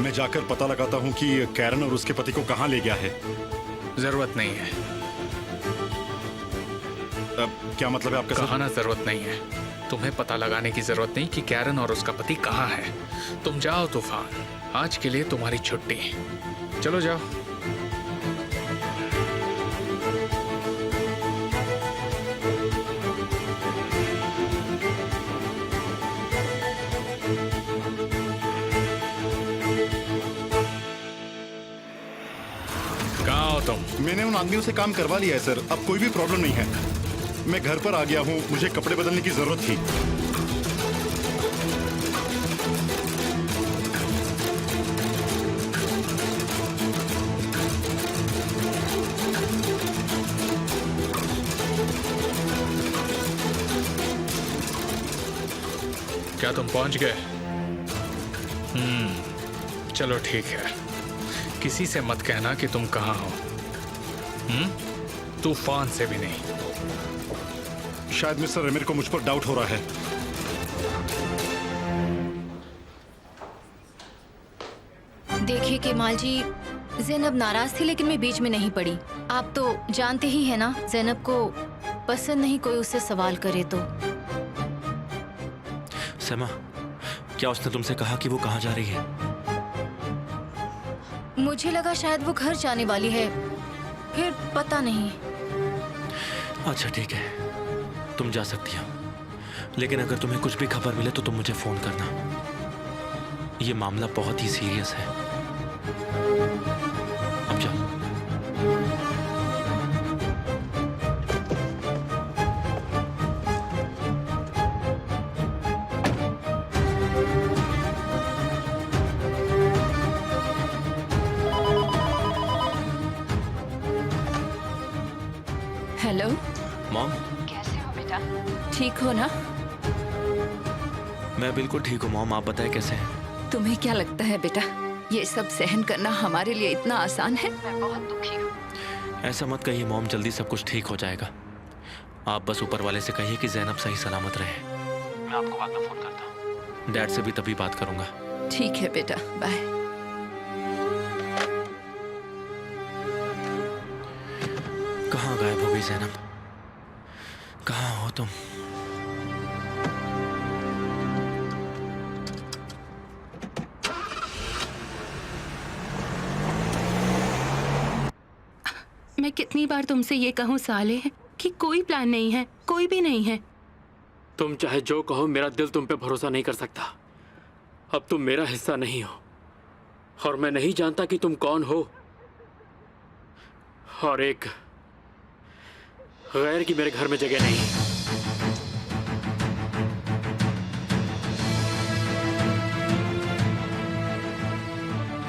मैं जाकर पता लगाता हूँ कि कैरन और उसके पति को कहाँ ले गया है। जरूरत नहीं है। क्या मतलब है आपका सर? कहाना जरूरत नहीं है। तुम्हें पता लगाने की जरूरत नहीं कि कैरन और उसका पति कहाँ है। तुम जाओ तूफान, आज के लिए तुम्हारी छुट्टी। चलो जाओ। कहाँ हो तुम? मैंने उन आदमियों से काम करवा लिया है सर, अब कोई भी प्रॉब्लम नहीं है। मैं घर पर आ गया हूँ, मुझे कपड़े बदलने की जरूरत थी। क्या तुम पहुंच गए? चलो ठीक है। किसी से मत कहना कि तुम कहाँ हो। तूफान से भी नहीं। शायद मिस्टर रेमिर को मुझ पर डाउट हो रहा है। देखिए केमाल जी, ज़ैनब नाराज थी लेकिन मैं बीच में नहीं पड़ी। आप तो जानते ही हैं ना, ज़ैनब को पसंद नहीं कोई उससे सवाल करे तो। समा, क्या उसने तुमसे कहा कि वो कहाँ जा रही है? मुझे लगा शायद वो घर जाने वाली है, फिर पता नहीं। अच्छा ठीक है, तुम जा सकती हो, लेकिन अगर तुम्हें कुछ भी खबर मिले तो तुम मुझे फोन करना। ये मामला बहुत ही सीरियस है। अब जाओ। हेलो मॉम, कैसे हो बेटा? ठीक हो ना? मैं बिल्कुल ठीक हूँ मॉम, आप बताएं कैसे हैं? तुम्हें क्या लगता है बेटा, ये सब सहन करना हमारे लिए इतना आसान है? मैं बहुत दुखी हूँ। ऐसा मत कहिए मॉम, जल्दी सब कुछ ठीक हो जाएगा। आप बस ऊपर वाले से कहिए कि ज़ैनब सही सलामत रहे। मैं आपको बाद में फोन करता हूँ। डैड से भी तभी बात करूंगा। ठीक है बेटा, बाय। कहाँ गायब हो गई ज़ैनब? कहाँ हो तुम? मैं कितनी बार तुमसे ये कहूँ साले कि कोई प्लान नहीं है, कोई भी नहीं है। तुम चाहे जो कहो, मेरा दिल तुम पे भरोसा नहीं कर सकता। अब तुम मेरा हिस्सा नहीं हो और मैं नहीं जानता कि तुम कौन हो। और एक गैर की मेरे घर में जगह नहीं।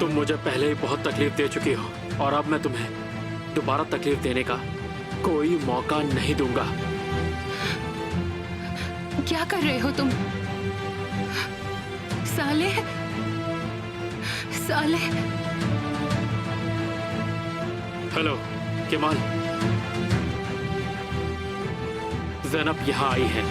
तुम मुझे पहले ही बहुत तकलीफ दे चुकी हो और अब मैं तुम्हें दोबारा तकलीफ देने का कोई मौका नहीं दूंगा। क्या कर रहे हो तुम? साले, साले। हेलो केमाल, ज़ैनब यहाँ आई है।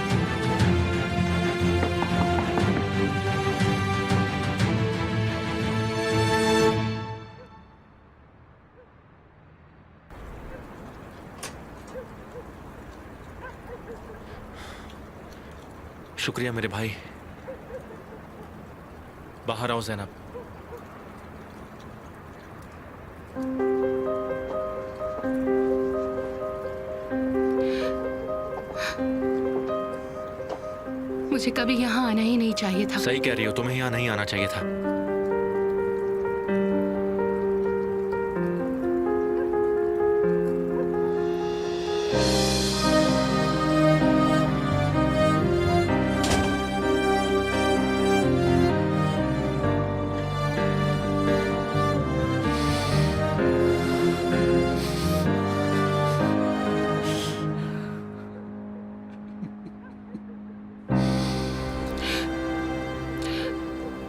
शुक्रिया मेरे भाई। बाहर आओ ज़ैनब। मुझे कभी यहाँ आना ही नहीं चाहिए था। सही कह रही हो, तुम्हें यहाँ नहीं आना चाहिए था।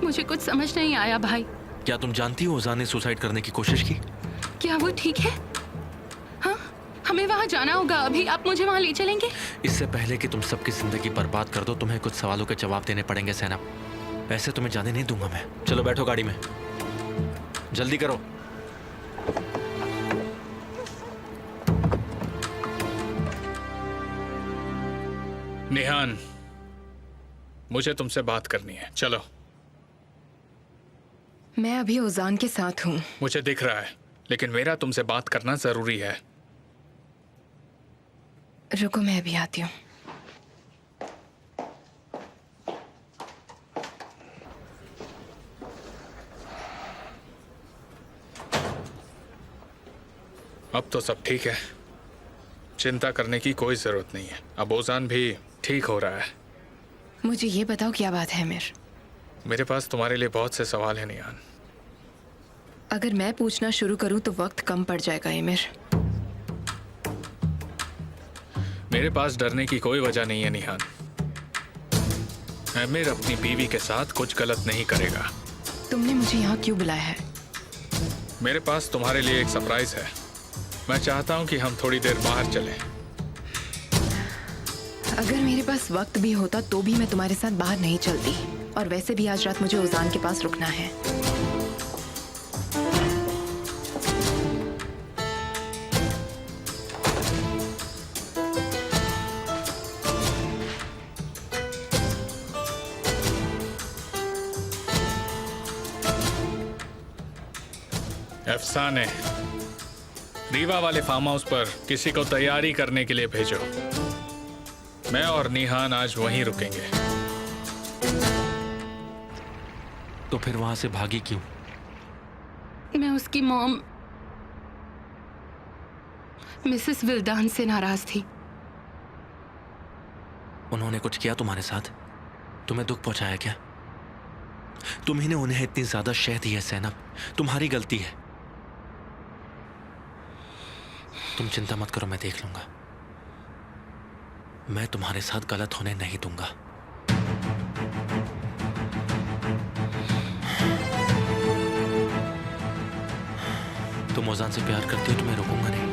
मुझे कुछ समझ नहीं आया भाई। क्या तुम जानती हो उज़ा ने सुसाइड करने की कोशिश की? क्या वो ठीक है? हाँ, हमें वहाँ जाना होगा अभी। आप मुझे वहाँ ले चलेंगे? इससे पहले कि तुम सबकी जिंदगी बर्बाद कर दो, तुम्हें कुछ सवालों के जवाब देने पड़ेंगे ज़ैनब। ऐसे तुम्हें जाने नहीं दूंगा मैं। चलो बैठो गाड़ी में। जल्दी करो। निहान, मुझे तुमसे बात करनी है, चलो। मैं अभी उजान के साथ हूँ। मुझे दिख रहा है, लेकिन मेरा तुमसे बात करना जरूरी है। रुको, मैं अभी आती हूँ। अब तो सब ठीक है, चिंता करने की कोई जरूरत नहीं है। अब ओजान भी ठीक हो रहा है। मुझे ये बताओ क्या बात है अमीर? मेरे पास तुम्हारे लिए बहुत से सवाल हैं निहान। अगर मैं पूछना शुरू करूँ तो वक्त कम पड़ जाएगा अमीर। मेरे पास डरने की कोई वजह नहीं है निहान। आमिर अपनी बीवी के साथ कुछ गलत नहीं करेगा। तुमने मुझे यहाँ क्यों बुलाया है? मेरे पास तुम्हारे लिए एक सरप्राइज है। मैं चाहता हूँ कि हम थोड़ी देर बाहर चलें। अगर मेरे पास वक्त भी होता तो भी मैं तुम्हारे साथ बाहर नहीं चलती। और वैसे भी आज रात मुझे उजान के पास रुकना है। अफसाने, रीवा वाले फार्म हाउस पर किसी को तैयारी करने के लिए भेजो। मैं और निहान आज वहीं रुकेंगे। तो फिर वहां से भागी क्यों? मैं उसकी मॉम मिसेस विल्दान से नाराज थी। उन्होंने कुछ किया तुम्हारे साथ? तुम्हें दुख पहुंचाया क्या? तुम्ही ने उन्हें इतनी ज्यादा शह दी है ज़ैनब, तुम्हारी गलती है। तुम चिंता मत करो, मैं देख लूंगा। मैं तुम्हारे साथ गलत होने नहीं दूंगा। तुम ओजान से प्यार करती हो तो मैं रोकूंगा नहीं।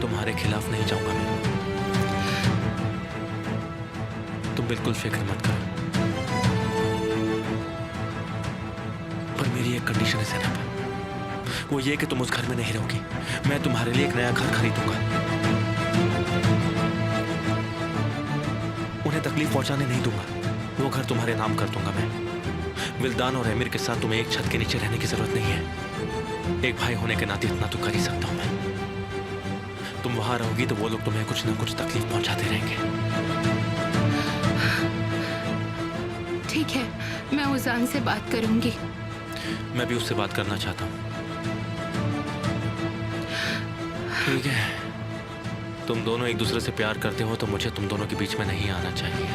तुम्हारे खिलाफ नहीं जाऊंगा मैं। तुम बिल्कुल फिक्र मत करो। पर मेरी एक कंडीशन है ज़ैनब, वो ये कि तुम उस घर में नहीं रहोगी। मैं तुम्हारे लिए एक नया घर खरीदूंगा। उन्हें तकलीफ पहुंचाने नहीं दूंगा। वो घर तुम्हारे नाम कर दूंगा मैं। विल्दान और अमीर के साथ तुम्हें एक छत के नीचे रहने की जरूरत नहीं है। एक भाई होने के नाते इतना तो कर ही सकता हूं मैं। तुम वहां रहोगी तो वो लोग तुम्हें कुछ ना कुछ तकलीफ पहुंचाते रहेंगे। ठीक है, मैं उजान से बात करूंगी। मैं भी उससे बात करना चाहता हूं। ठीक है, तुम दोनों एक दूसरे से प्यार करते हो तो मुझे तुम दोनों के बीच में नहीं आना चाहिए।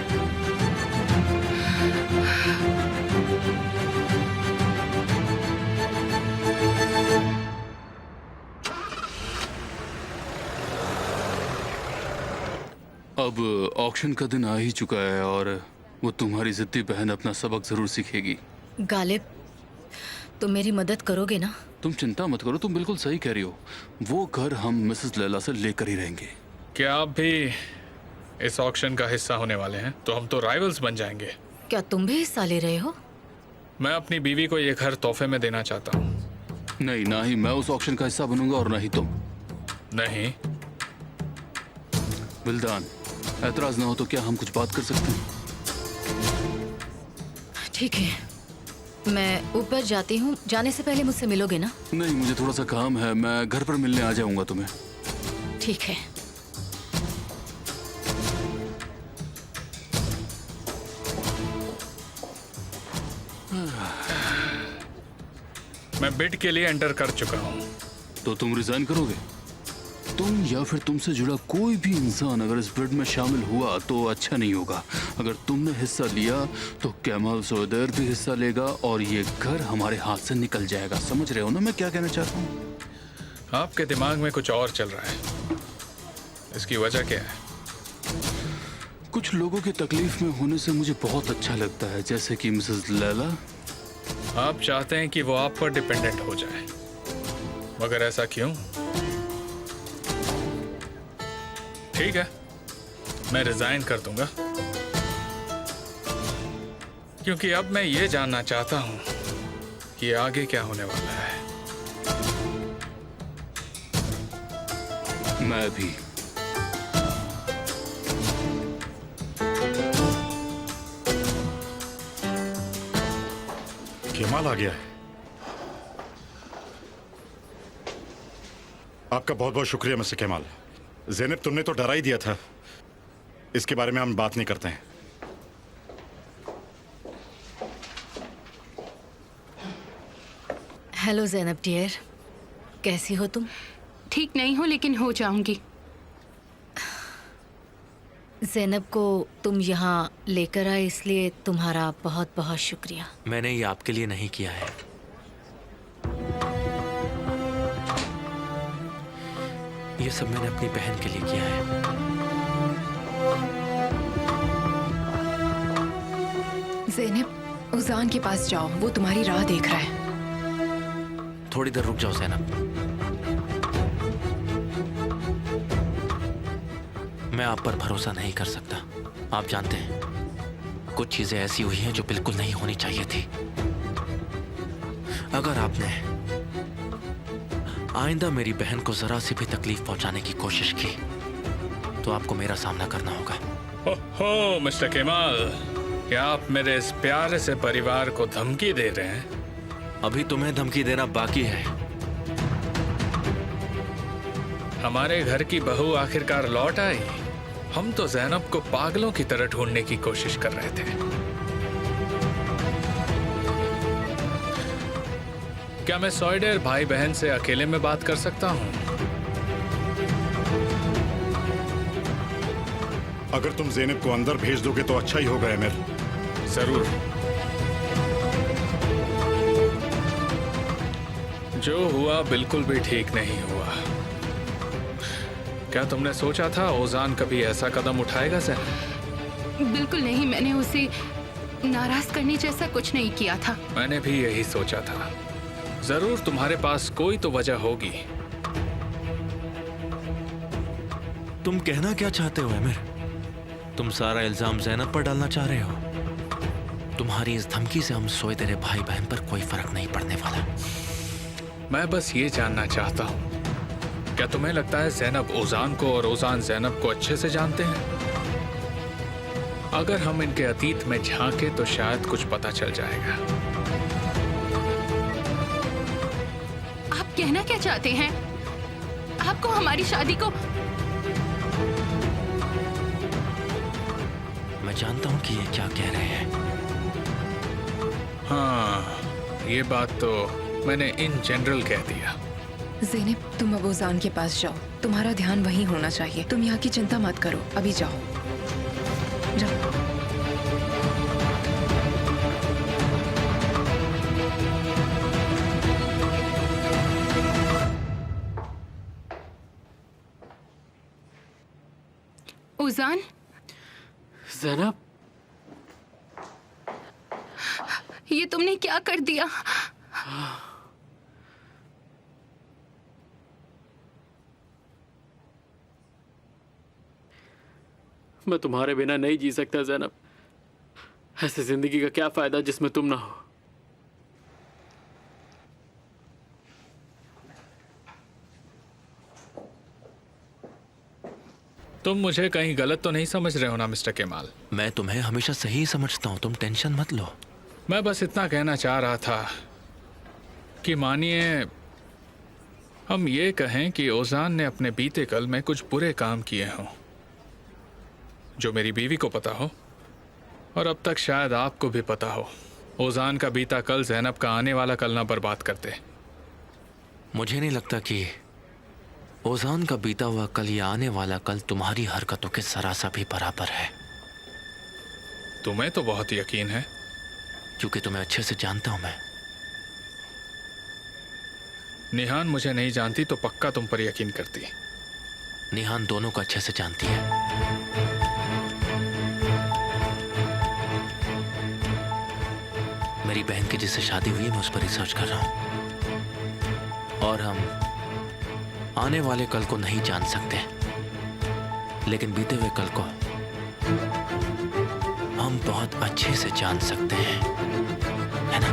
अब ऑक्शन का दिन आ ही चुका है और वो तुम्हारी जिद्दी बहन अपना सबक जरूर सीखेगी। गालिब, तुम मेरी मदद करोगे ना? तुम चिंता मत करो, तुम बिल्कुल सही कह रही हो। वो घर हम मिसेस लैला से लेकर ही रहेंगे। क्या आप भी इस ऑक्शन का हिस्सा होने वाले हैं? तो हम तो राइवल्स बन जाएंगे। क्या तुम भी हिस्सा ले रहे हो? मैं अपनी बीवी को ये घर तोहफे में देना चाहता हूँ। नहीं, ना ही मैं उस ऑक्शन का हिस्सा बनूंगा और ना ही तुम। नहीं। विल्दान, ऐतराज ना हो तो क्या हम कुछ बात कर सकते हैं? ठीक है, मैं ऊपर जाती हूँ। जाने से पहले मुझसे मिलोगे ना? नहीं, मुझे थोड़ा सा काम है। मैं घर पर मिलने आ जाऊंगा तुम्हें। ठीक है। मैं बिड के लिए एंटर कर चुका हूँ। तो तुम रिजाइन करोगे? तुम या फिर तुमसे जुड़ा कोई भी इंसान अगर इस बिड में शामिल हुआ तो अच्छा नहीं होगा। अगर तुमने हिस्सा लिया तो कैमल सोदेर भी हिस्सा लेगा और ये घर हमारे हाथ से निकल जाएगा। समझ रहे हो ना मैं क्या कहना चाहता हूँ? आपके दिमाग में कुछ और चल रहा है। इसकी वजह क्या है? कुछ लोगों की तकलीफ में होने से मुझे बहुत अच्छा लगता है, जैसे कि मिसेस लैला। आप चाहते हैं कि वो आप पर डिपेंडेंट हो जाए, मगर ऐसा क्यों? ठीक है, मैं रिजाइन कर दूंगा। क्योंकि अब मैं ये जानना चाहता हूँ कि आगे क्या होने वाला है। मैं भी। केमाल आ गया है। आपका बहुत बहुत शुक्रिया मिस्टर केमाल। ज़ैनब, तुमने तो डरा ही दिया था। इसके बारे में हम बात नहीं करते हैं। हेलो ज़ैनब डियर, कैसी हो तुम? ठीक नहीं हूँ लेकिन हो जाऊंगी। ज़ैनब को तुम यहाँ लेकर आए इसलिए तुम्हारा बहुत बहुत शुक्रिया। मैंने ये आपके लिए नहीं किया है, ये सब मैंने अपनी बहन के लिए किया है। ज़ैनब, उजान के पास जाओ, वो तुम्हारी राह देख रहा है। थोड़ी देर रुक जाओ ज़ैनब। मैं आप पर भरोसा नहीं कर सकता। आप जानते हैं, कुछ चीजें ऐसी हुई हैं जो बिल्कुल नहीं होनी चाहिए थी। अगर आपने आइंदा मेरी बहन को जरा सी भी तकलीफ पहुंचाने की कोशिश की तो आपको मेरा सामना करना होगा। ओहो मिस्टर केमाल, क्या आप मेरे इस प्यारे से परिवार को धमकी दे रहे हैं? अभी तुम्हें धमकी देना बाकी है। हमारे घर की बहू आखिरकार लौट आई। हम तो ज़ैनब को पागलों की तरह ढूंढने की कोशिश कर रहे थे। क्या मैं सॉइडर भाई बहन से अकेले में बात कर सकता हूँ? अगर तुम ज़ैनब को अंदर भेज दोगे तो अच्छा ही होगा एमिर। जरूर। जो हुआ बिल्कुल भी ठीक नहीं हुआ। क्या तुमने सोचा था ओजान कभी ऐसा कदम उठाएगा सर? बिल्कुल नहीं, मैंने उसे नाराज करने जैसा कुछ नहीं किया था। मैंने भी यही सोचा था। जरूर तुम्हारे पास कोई तो वजह होगी। तुम कहना क्या चाहते हो अमीर? तुम सारा इल्जाम ज़ैनब पर डालना चाह रहे हो? तुम्हारी इस धमकी से हम सोए तेरे भाई बहन पर कोई फर्क नहीं पड़ने वाला। मैं बस ये जानना चाहता हूँ, क्या तुम्हें लगता है ज़ैनब ओजान को और ओजान ज़ैनब को अच्छे से जानते हैं? अगर हम इनके अतीत में झांके तो शायद कुछ पता चल जाएगा। आप कहना क्या चाहते हैं? आपको हमारी शादी को... मैं जानता हूँ कि ये क्या कह रहे हैं। हाँ, ये बात तो मैंने इन जनरल कह दिया। ज़ैनब, तुम अब उजान के पास जाओ, तुम्हारा ध्यान वहीं होना चाहिए। तुम यहाँ की चिंता मत करो, अभी जाओ जाओ। उजान, ज़ैनब, ये तुमने क्या कर दिया? मैं तुम्हारे बिना नहीं जी सकता ज़ैनब। ऐसी जिंदगी का क्या फायदा जिसमें तुम ना हो। तुम मुझे कहीं गलत तो नहीं समझ रहे हो ना मिस्टर केमाल? मैं तुम्हें हमेशा सही समझता हूँ, तुम टेंशन मत लो। मैं बस इतना कहना चाह रहा था कि मानिए हम ये कहें कि ओजान ने अपने बीते कल में कुछ बुरे काम किए हों जो मेरी बीवी को पता हो और अब तक शायद आपको भी पता हो। ओजान का बीता कल ज़ैनब का आने वाला कल ना बर्बाद करते। मुझे नहीं लगता कि ओजान का बीता हुआ कल या आने वाला कल तुम्हारी हरकतों के जरा सा भी बराबर है। तुम्हें तो बहुत यकीन है। क्योंकि तुम्हें अच्छे से जानता हूं मैं। निहान मुझे नहीं जानती तो पक्का तुम पर यकीन करती। निहान दोनों को अच्छे से जानती है। मेरी बहन की जिससे शादी हुई है मैं उस पर रिसर्च कर रहा हूं और हम आने वाले कल को नहीं जान सकते, लेकिन बीते हुए कल को हम हम बहुत अच्छे से जान सकते हैं, है ना?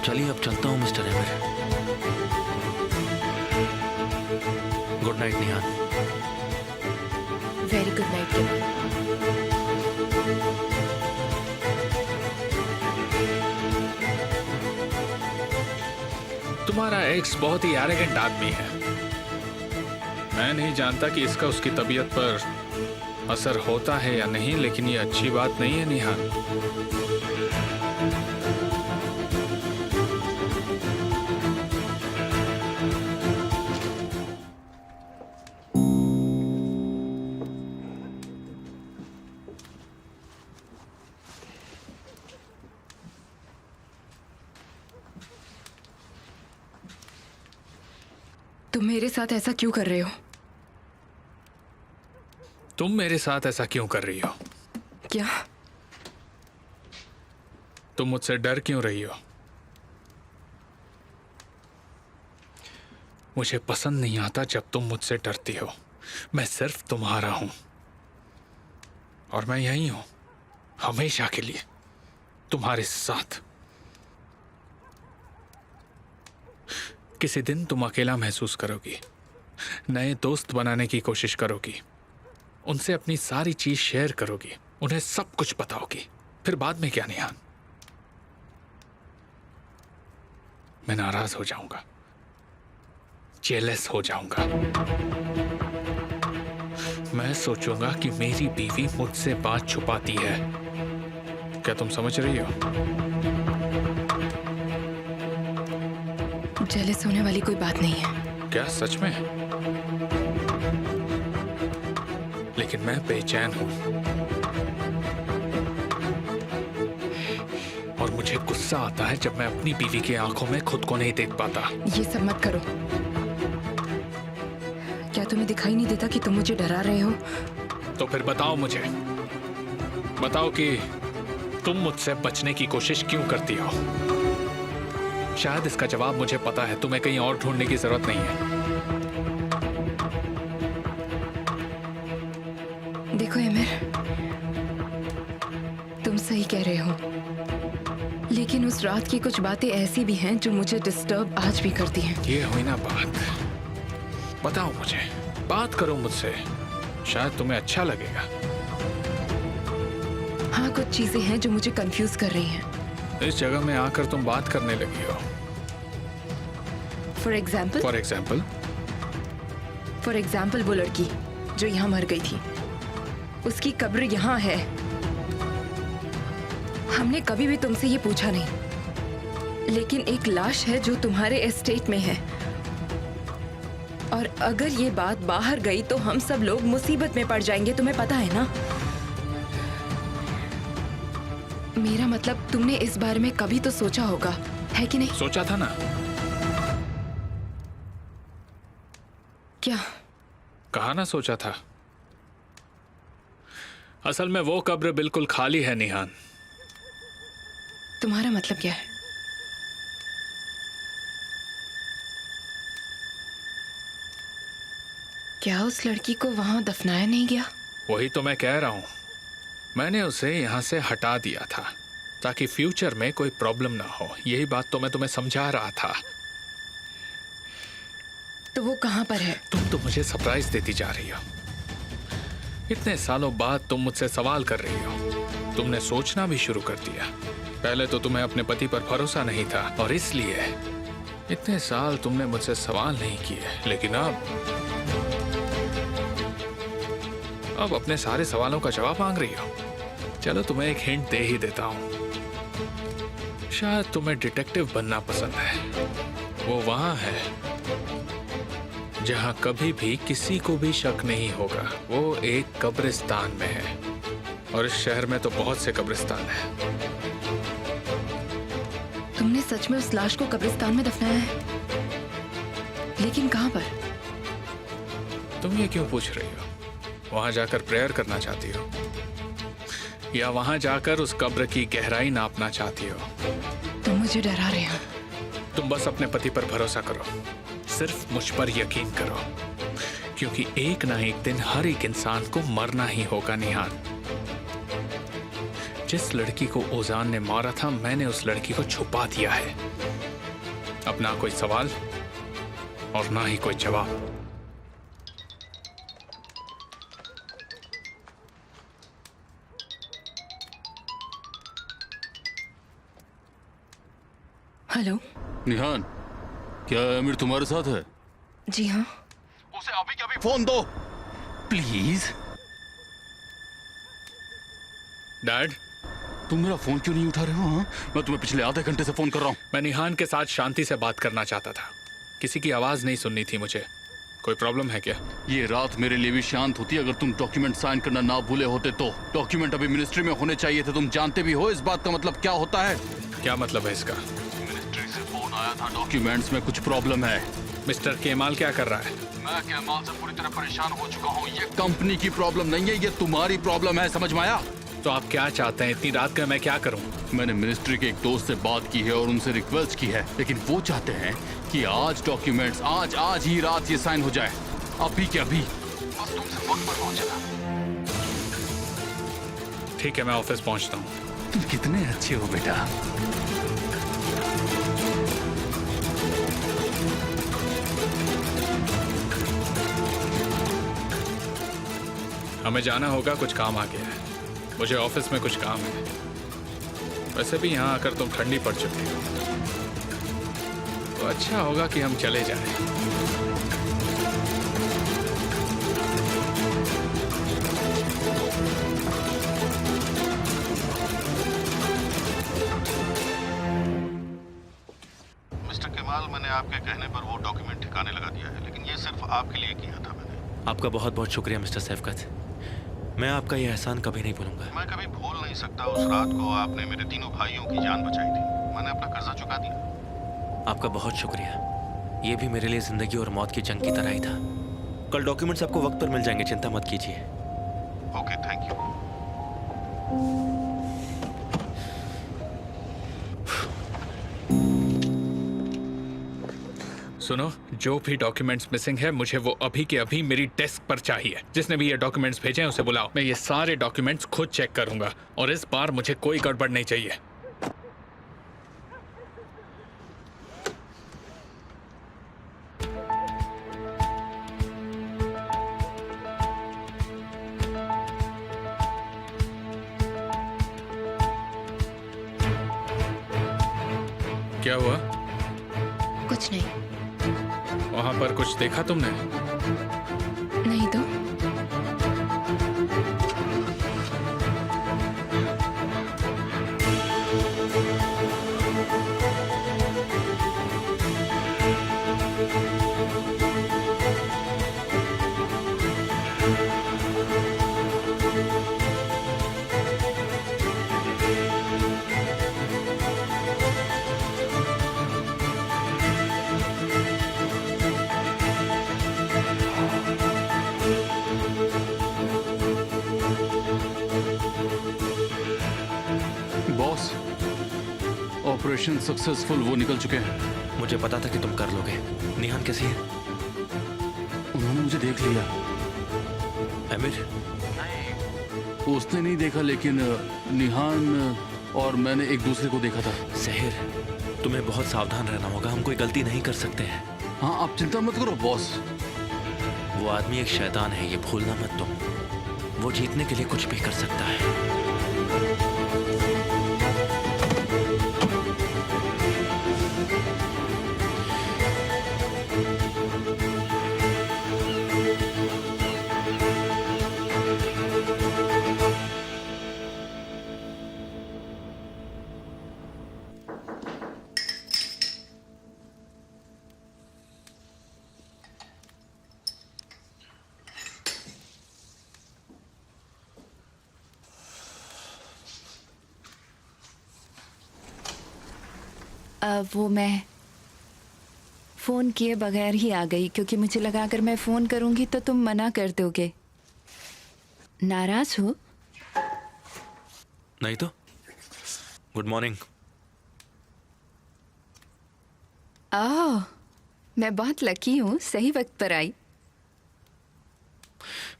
चलिए अब चलता हूँ mister Emir. Good night Nihal. Very good night Kemal. तुम्हारा एक्स बहुत ही एरोगेंट आदमी है। मैं नहीं जानता कि इसका उसकी तबीयत पर असर होता है या नहीं, लेकिन ये अच्छी बात नहीं है निहाल। तुम मेरे साथ ऐसा क्यों कर रहे हो? तुम मेरे साथ ऐसा क्यों कर रही हो? क्या? तुम मुझसे डर क्यों रही हो? मुझे पसंद नहीं आता जब तुम मुझसे डरती हो। मैं सिर्फ तुम्हारा हूं और मैं यही हूं हमेशा के लिए, तुम्हारे साथ। किसी दिन तुम अकेला महसूस करोगी, नए दोस्त बनाने की कोशिश करोगी, उनसे अपनी सारी चीज शेयर करोगी, उन्हें सब कुछ बताओगी। फिर बाद में क्या निहाल? मैं नाराज हो जाऊंगा, जेलस हो जाऊंगा। मैं सोचूंगा कि मेरी बीवी मुझसे बात छुपाती है। क्या तुम समझ रही हो? जेलस होने वाली कोई बात नहीं है। क्या सच में? लेकिन मैं बेचैन हूं और मुझे गुस्सा आता है जब मैं अपनी बीवी की आंखों में खुद को नहीं देख पाता। ये सब मत करो। क्या तुम्हें दिखाई नहीं देता कि तुम मुझे डरा रहे हो? तो फिर बताओ मुझे, बताओ कि तुम मुझसे बचने की कोशिश क्यों करती हो? शायद इसका जवाब मुझे पता है, तुम्हें कहीं और ढूंढने की जरूरत नहीं है। देखो एमिर, तुम सही कह रहे हो, लेकिन उस रात की कुछ बातें ऐसी भी हैं जो मुझे डिस्टर्ब आज भी करती हैं। ये हुई ना बात। बताओ मुझे, बात करो मुझसे, शायद तुम्हें अच्छा लगेगा। हाँ, कुछ चीजें हैं जो मुझे कंफ्यूज कर रही हैं। इस जगह में आकर तुम बात करने लगी हो। For example? फॉर एग्जाम्पल वो लड़की जो यहाँ मर गई थी, उसकी कब्र यहाँ है। हमने कभी भी तुमसे ये पूछा नहीं, लेकिन एक लाश है जो तुम्हारे एस्टेट में है, और अगर ये बात बाहर गई तो हम सब लोग मुसीबत में पड़ जाएंगे, तुम्हें पता है ना? मेरा मतलब, तुमने इस बारे में कभी तो सोचा होगा, है कि नहीं? सोचा था ना। क्या? कहा ना सोचा था। असल में वो कब्र बिल्कुल खाली है निहान। तुम्हारा मतलब क्या है? क्या उस लड़की को वहां दफनाया नहीं गया? वही तो मैं कह रहा हूं। मैंने उसे यहां से हटा दिया था ताकि फ्यूचर में कोई प्रॉब्लम ना हो। यही बात तो मैं तुम्हें समझा रहा था। तो वो कहां पर है? तुम तो मुझे सरप्राइज देती जा रही हो। इतने सालों बाद तुम मुझसे सवाल कर रही हो। तुमने सोचना भी शुरू कर दिया। पहले तो तुम्हें अपने पति पर भरोसा नहीं था और इसलिए इतने साल तुमने मुझसे सवाल नहीं किए, लेकिन अब अपने सारे सवालों का जवाब मांग रही हो। चलो तुम्हें एक हिंट दे ही देता हूं। शायद तुम्हें डिटेक्टिव बनना पसंद है। वो वहां है जहां कभी भी किसी को भी शक नहीं होगा। वो एक कब्रिस्तान में है, और इस शहर में तो बहुत से कब्रिस्तान हैं। तुमने सच में उस लाश को कब्रिस्तान में दफनाया है? लेकिन कहां पर? तुम ये क्यों पूछ रही हो? वहां जाकर प्रेयर करना चाहती हो, या वहां जाकर उस कब्र की गहराई नापना चाहती हो? तुम मुझे डरा रहे हो। तुम बस अपने पति पर भरोसा करो, सिर्फ मुझ पर यकीन करो। क्योंकि एक ना एक दिन हर एक इंसान को मरना ही होगा निहान। जिस लड़की को ओजान ने मारा था, मैंने उस लड़की को छुपा दिया है। अब ना कोई सवाल और ना ही कोई जवाब। हेलो। निहान, क्या अमीर तुम्हारे साथ है? जी हाँ। उसे अभी के अभी फोन दो प्लीज। डैड, तुम मेरा फोन क्यों नहीं उठा रहे हो? हाँ, मैं तुम्हें पिछले आधे घंटे से फोन कर रहा हूँ। मैं निहान के साथ शांति से बात करना चाहता था। किसी की आवाज नहीं सुननी थी मुझे। कोई प्रॉब्लम है क्या? ये रात मेरे लिए भी शांत होती अगर तुम डॉक्यूमेंट साइन करना ना भूले होते तो। डॉक्यूमेंट अभी मिनिस्ट्री में होने चाहिए थे, तुम जानते भी हो इस बात का मतलब क्या होता है। क्या मतलब है इसका? मिनिस्ट्री से फोन आया था, डॉक्यूमेंट्स में कुछ प्रॉब्लम है। मिस्टर केमाल क्या कर रहा है? मैं केमाल से पूरी तरह परेशान हो चुका हूँ। ये कंपनी की प्रॉब्लम नहीं है, ये तुम्हारी प्रॉब्लम है, समझ में आया? तो आप क्या चाहते हैं? इतनी रात का मैं क्या करूं? मैंने मिनिस्ट्री के एक दोस्त से बात की है और उनसे रिक्वेस्ट की है, लेकिन वो चाहते हैं कि आज डॉक्यूमेंट्स आज ही रात ये साइन हो जाए, अभी के अभी। बस तुमसे वक्त पर पहुंचना। ठीक है, मैं ऑफिस पहुंचता हूं। तुम कितने अच्छे हो बेटा। हमें जाना होगा, कुछ काम आ गया है। मुझे ऑफिस में कुछ काम है। वैसे भी यहाँ आकर तुम ठंडी पड़ चुकी हो, तो अच्छा होगा कि हम चले जाएं। मिस्टर केमाल, मैंने आपके कहने पर वो डॉक्यूमेंट ठिकाने लगा दिया है, लेकिन ये सिर्फ आपके लिए किया था मैंने। आपका बहुत बहुत शुक्रिया मिस्टर सैफकत। मैं आपका यह एहसान कभी नहीं भूलूंगा। मैं कभी भूल नहीं सकता उस रात को आपने मेरे तीनों भाइयों की जान बचाई थी। मैंने अपना कर्जा चुका दिया। आपका बहुत शुक्रिया। ये भी मेरे लिए जिंदगी और मौत की जंग की तरह ही था। कल डॉक्यूमेंट्स आपको वक्त पर मिल जाएंगे, चिंता मत कीजिए। Okay, thank you. सुनो, जो भी डॉक्यूमेंट्स मिसिंग है, मुझे वो अभी के अभी मेरी डेस्क पर चाहिए। जिसने भी ये डॉक्यूमेंट्स भेजे हैं उसे बुलाओ। मैं ये सारे डॉक्यूमेंट्स खुद चेक करूंगा और इस बार मुझे कोई गड़बड़ नहीं चाहिए। क्या हुआ? कुछ नहीं। वहां पर कुछ देखा तुमने? नहीं तो। बॉस, ऑपरेशन सक्सेसफुल, वो निकल चुके हैं। मुझे पता था कि तुम कर लोगे। निहान कैसी है? उन्होंने मुझे देख लिया। अमीर? उसने नहीं देखा, लेकिन निहान और मैंने एक दूसरे को देखा था। जहीर, तुम्हें बहुत सावधान रहना होगा। हम कोई गलती नहीं कर सकते हैं। हाँ, आप चिंता मत करो बॉस। वो आदमी एक शैतान है, ये भूलना मत तुम। वो जीतने के लिए कुछ भी कर सकता है। वो मैं फ़ोन किए बगैर ही आ गई, क्योंकि मुझे लगा अगर मैं फ़ोन करूंगी तो तुम मना कर दोगे। नाराज हो? नहीं तो। Good morning. ओह, मैं बहुत लकी हूँ, सही वक्त पर आई।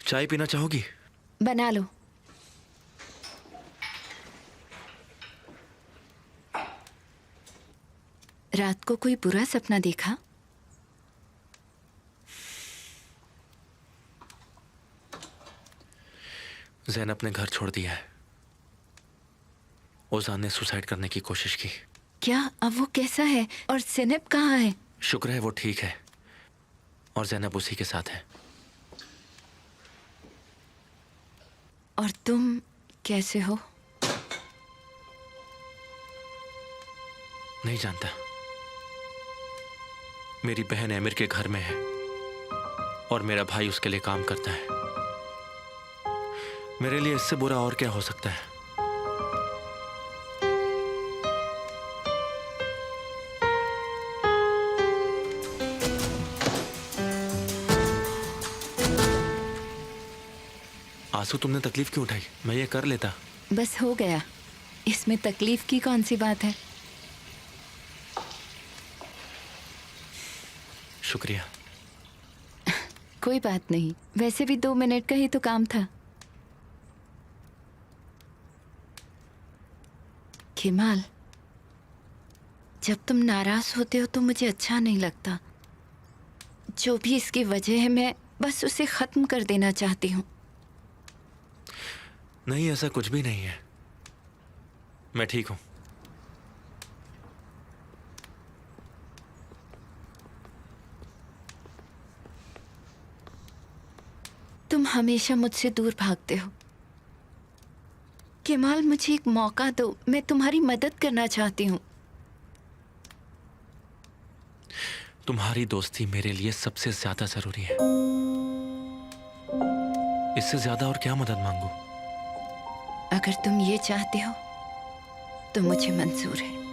चाय पीना चाहोगी? बना लो। रात को कोई बुरा सपना देखा? ज़ैनब ने घर छोड़ दिया है। ओजान ने सुसाइड करने की कोशिश की। क्या? अब वो कैसा है? और ज़ैनब कहाँ है? शुक्र है वो ठीक है और ज़ैनब उसी के साथ है। और तुम कैसे हो? नहीं जानता। मेरी बहन एमिर के घर में है और मेरा भाई उसके लिए काम करता है। मेरे लिए इससे बुरा और क्या हो सकता है? आंसू तुमने तकलीफ क्यों उठाई? मैं ये कर लेता। बस हो गया, इसमें तकलीफ की कौन सी बात है? शुक्रिया। कोई बात नहीं, वैसे भी 2 मिनट का ही तो काम था। केमाल, जब तुम नाराज होते हो तो मुझे अच्छा नहीं लगता। जो भी इसकी वजह है मैं बस उसे खत्म कर देना चाहती हूँ। नहीं, ऐसा कुछ भी नहीं है। मैं ठीक हूं। तुम हमेशा मुझसे दूर भागते हो। केमाल, मुझे एक मौका दो, मैं तुम्हारी मदद करना चाहती हूँ। तुम्हारी दोस्ती मेरे लिए सबसे ज्यादा जरूरी है। इससे ज्यादा और क्या मदद मांगू? अगर तुम ये चाहते हो तो मुझे मंजूर है।